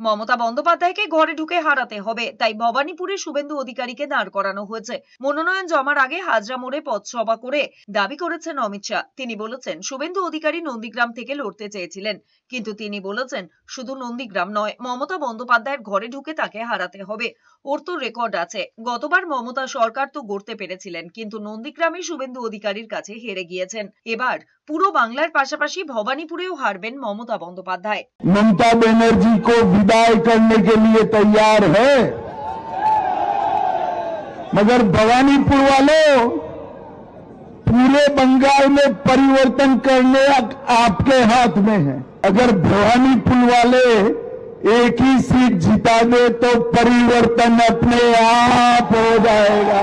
মমতা বন্দ্যোপাধ্যায়কে ঘরে ঢুকে হারাতে হবে, তাই ভবানীপুরে শুভেন্দু অধিকারীকে দাঁড় করানো হয়েছে। মনোনয়ন জমার আগে হাজরা মোড়ে পথসভা করে দাবি করেছেন অমিত শাহ। তিনি বলেছেন শুভেন্দু অধিকারী নন্দীগ্রাম থেকে লড়তে চেয়েছিলেন, কিন্তু তিনি বলেছেন শুধু নন্দীগ্রাম নয়, মমতা বন্দ্যোপাধ্যায়ের ঘরে ঢুকে তাকে হারাতে হবে। ওর তো রেকর্ড আছে, গতবার মমতা সরকার তো গড়তে পেরেছিলেন, কিন্তু নন্দীগ্রামে শুভেন্দু অধিকারীর কাছে হেরে গিয়েছেন। এবার পুরো বাংলার পাশাপাশি ভবানীপুরেও হারবেন মমতা বন্দ্যোপাধ্যায়। ममता बनर्जी को विदाई करने के लिए तैयार है, मगर भवानीपुर वालों, पूरे बंगाल में परिवर्तन करने आपके हाथ में है। अगर भवानीपुर वाले एक ही सीट जिता दे तो परिवर्तन अपने आप हो जाएगा।